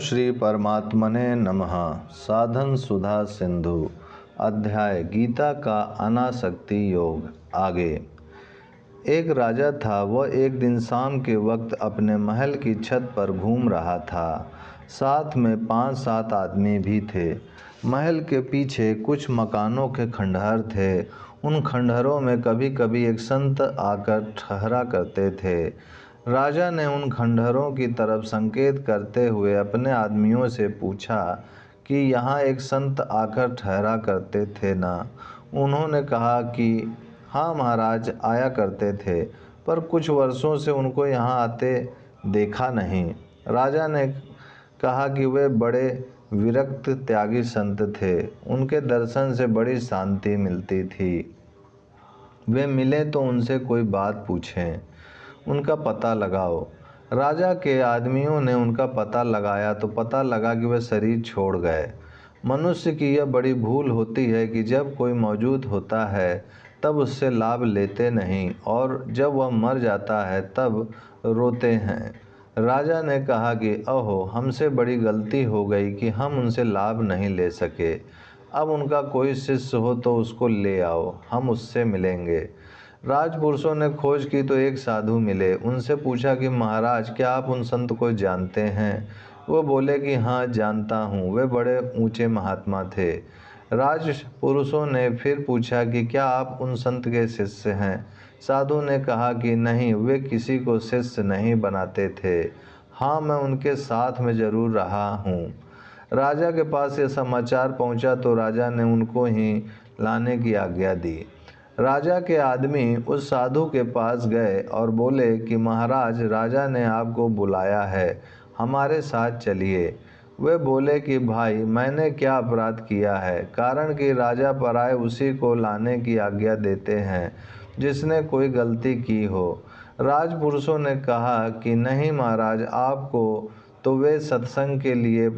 श्री परमात्मने नमः। साधन सुधा सिंधु अध्याय गीता का अनासक्ति योग। आगे एक राजा था। वह एक दिन शाम के वक्त अपने महल की छत पर घूम रहा था। साथ में 5-7 आदमी भी थे। महल के पीछे कुछ मकानों के खंडहर थे। उन खंडहरों में कभी कभी एक संत आकर ठहरा करते थे। राजा ने उन खंडहरों की तरफ संकेत करते हुए अपने आदमियों से पूछा कि यहाँ एक संत आकर ठहरा करते थे ना। उन्होंने कहा कि हाँ महाराज, आया करते थे, पर कुछ वर्षों से उनको यहाँ आते देखा नहीं। राजा ने कहा कि वे बड़े विरक्त त्यागी संत थे। उनके दर्शन से बड़ी शांति मिलती थी। वे मिले तो उनसे कोई बात पूछें, उनका पता लगाओ। राजा के आदमियों ने उनका पता लगाया तो पता लगा कि वे शरीर छोड़ गए। मनुष्य की यह बड़ी भूल होती है कि जब कोई मौजूद होता है तब उससे लाभ लेते नहीं, और जब वह मर जाता है तब रोते हैं। राजा ने कहा कि अहो, हमसे बड़ी गलती हो गई कि हम उनसे लाभ नहीं ले सके। अब उनका कोई शिष्य हो तो उसको ले आओ, हम उससे मिलेंगे। राजपुरुषों ने खोज की तो एक साधु मिले। उनसे पूछा कि महाराज, क्या आप उन संत को जानते हैं? वो बोले कि हाँ, जानता हूँ, वे बड़े ऊंचे महात्मा थे। राजपुरुषों ने फिर पूछा कि क्या आप उन संत के शिष्य हैं? साधु ने कहा कि नहीं, वे किसी को शिष्य नहीं बनाते थे। हाँ, मैं उनके साथ में जरूर रहा हूँ। राजा के पास यह समाचार पहुँचा तो राजा ने उनको ही लाने की आज्ञा दी। राजा के आदमी उस साधु के पास गए और बोले कि महाराज, राजा ने आपको बुलाया है, हमारे साथ चलिए। वे बोले कि भाई, मैंने क्या अपराध किया है? कारण कि राजा पराए उसी को लाने की आज्ञा देते हैं जिसने कोई गलती की हो। राजपुरुषों ने कहा कि नहीं महाराज, आपको तो वे सत्संग के लिए,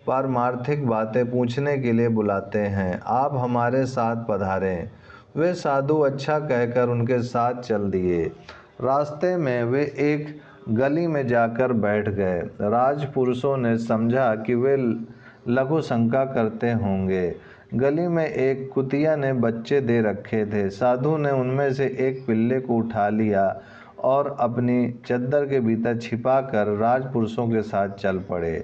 पारमार्थिक बातें पूछने के लिए बुलाते हैं, आप हमारे साथ पधारें। वे साधु अच्छा कहकर उनके साथ चल दिए। रास्ते में वे एक गली में जाकर बैठ गए। राजपुरुषों ने समझा कि वे लघु शंका करते होंगे। गली में एक कुतिया ने बच्चे दे रखे थे। साधु ने उनमें से एक पिल्ले को उठा लिया और अपनी चद्दर के भीतर छिपाकर राजपुरुषों के साथ चल पड़े।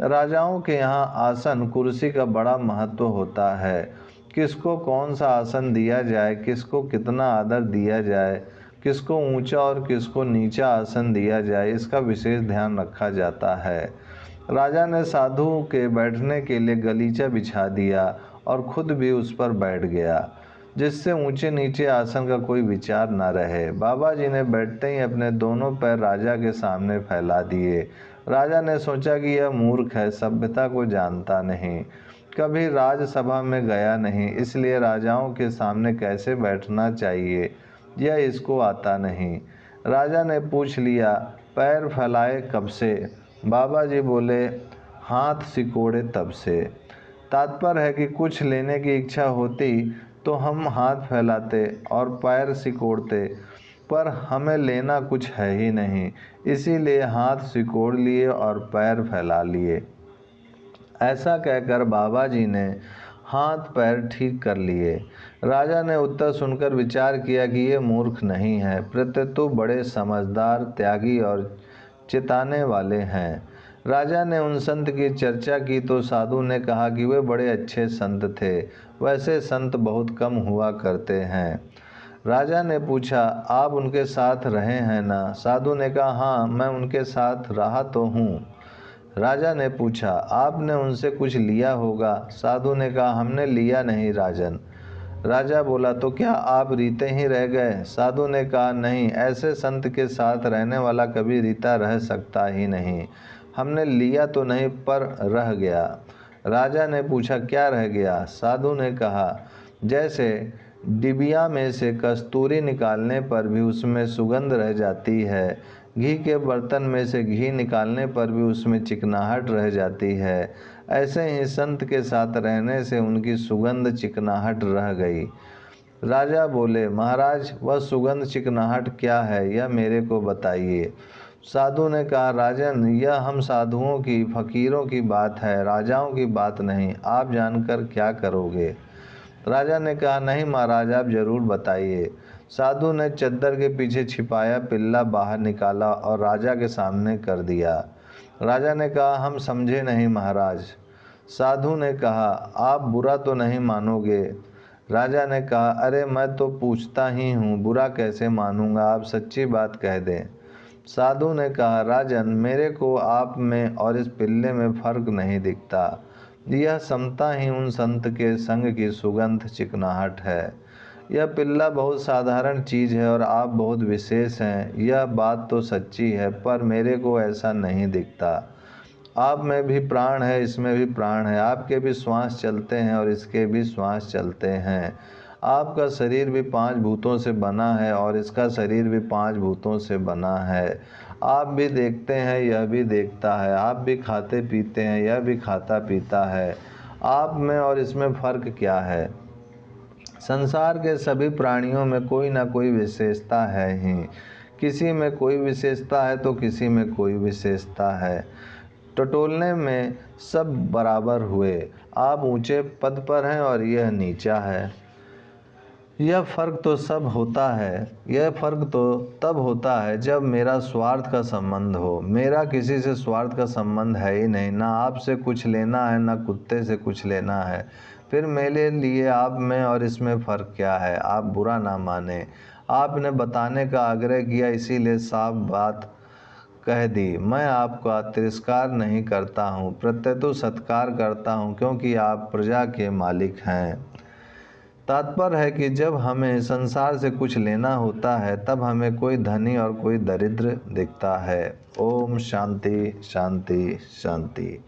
राजाओं के यहाँ आसन कुर्सी का बड़ा महत्व होता है। किसको कौन सा आसन दिया जाए, किसको कितना आदर दिया जाए, किसको ऊंचा और किसको नीचा आसन दिया जाए, इसका विशेष ध्यान रखा जाता है। राजा ने साधु के बैठने के लिए गलीचा बिछा दिया और खुद भी उस पर बैठ गया, जिससे ऊंचे नीचे आसन का कोई विचार न रहे। बाबा जी ने बैठते ही अपने दोनों पैर राजा के सामने फैला दिए। राजा ने सोचा कि यह मूर्ख है, सभ्यता को जानता नहीं, कभी राजसभा में गया नहीं, इसलिए राजाओं के सामने कैसे बैठना चाहिए यह इसको आता नहीं। राजा ने पूछ लिया, पैर फैलाए कब से? बाबा जी बोले, हाथ सिकोड़े तब से। तात्पर्य है कि कुछ लेने की इच्छा होती तो हम हाथ फैलाते और पैर सिकोड़ते, पर हमें लेना कुछ है ही नहीं, इसीलिए हाथ सिकोड़ लिए और पैर फैला लिए। ऐसा कहकर बाबा जी ने हाथ पैर ठीक कर लिए। राजा ने उत्तर सुनकर विचार किया कि ये मूर्ख नहीं है, प्रत्युत बड़े समझदार, त्यागी और चिताने वाले हैं। राजा ने उन संत की चर्चा की तो साधु ने कहा कि वे बड़े अच्छे संत थे, वैसे संत बहुत कम हुआ करते हैं। राजा ने पूछा, आप उनके साथ रहे हैं ना? साधु ने कहा, हाँ, मैं उनके साथ रहा तो हूँ। राजा ने पूछा, आपने उनसे कुछ लिया होगा? साधु ने कहा, हमने लिया नहीं राजन। राजा बोला, तो क्या आप रीते ही रह गए? साधु ने कहा, नहीं, ऐसे संत के साथ रहने वाला कभी रीता रह सकता ही नहीं। हमने लिया तो नहीं, पर रह गया। राजा ने पूछा, क्या रह गया? साधु ने कहा, जैसे डिबिया में से कस्तूरी निकालने पर भी उसमें सुगंध रह जाती है, घी के बर्तन में से घी निकालने पर भी उसमें चिकनाहट रह जाती है, ऐसे ही संत के साथ रहने से उनकी सुगंध चिकनाहट रह गई। राजा बोले, महाराज, वह सुगंध चिकनाहट क्या है, यह मेरे को बताइए। साधु ने कहा, राजन, यह हम साधुओं की, फकीरों की बात है, राजाओं की बात नहीं। आप जानकर क्या करोगे? राजा ने कहा, नहीं महाराज, आप जरूर बताइए। साधु ने चद्दर के पीछे छिपाया पिल्ला बाहर निकाला और राजा के सामने कर दिया। राजा ने कहा, हम समझे नहीं महाराज। साधु ने कहा, आप बुरा तो नहीं मानोगे? राजा ने कहा, अरे मैं तो पूछता ही हूँ, बुरा कैसे मानूंगा, आप सच्ची बात कह दें। साधु ने कहा, राजन, मेरे को आप में और इस पिल्ले में फर्क नहीं दिखता। यह समता ही उन संत के संग की सुगंध चिकनाहट है। यह पिल्ला बहुत साधारण चीज़ है और आप बहुत विशेष हैं, यह बात तो सच्ची है, पर मेरे को ऐसा नहीं दिखता। आप में भी प्राण है, इसमें भी प्राण है, आपके भी श्वास चलते हैं और इसके भी श्वास चलते हैं। आपका शरीर भी 5 भूतों से बना है और इसका शरीर भी 5 भूतों से बना है। आप भी देखते हैं, यह भी देखता है, आप भी खाते पीते हैं, यह भी खाता पीता है। आप में और इसमें फ़र्क क्या है? संसार के सभी प्राणियों में कोई ना कोई विशेषता है ही। किसी में कोई विशेषता है तो किसी में कोई विशेषता है। टटोलने में सब बराबर हुए। आप ऊंचे पद पर हैं और यह नीचा है। यह फ़र्क तो सब होता है, यह फ़र्क तो तब होता है जब मेरा स्वार्थ का संबंध हो। मेरा किसी से स्वार्थ का संबंध है ही नहीं, ना आपसे कुछ लेना है, ना कुत्ते से कुछ लेना है। फिर मेरे लिए आप में और इसमें फ़र्क क्या है? आप बुरा ना माने, आपने बताने का आग्रह किया, इसीलिए साफ बात कह दी। मैं आपका तिरस्कार नहीं करता हूँ, प्रत्युत सत्कार करता हूँ, क्योंकि आप प्रजा के मालिक हैं। तात्पर्य है कि जब हमें संसार से कुछ लेना होता है तब हमें कोई धनी और कोई दरिद्र दिखता है। ओम शांति शांति शांति।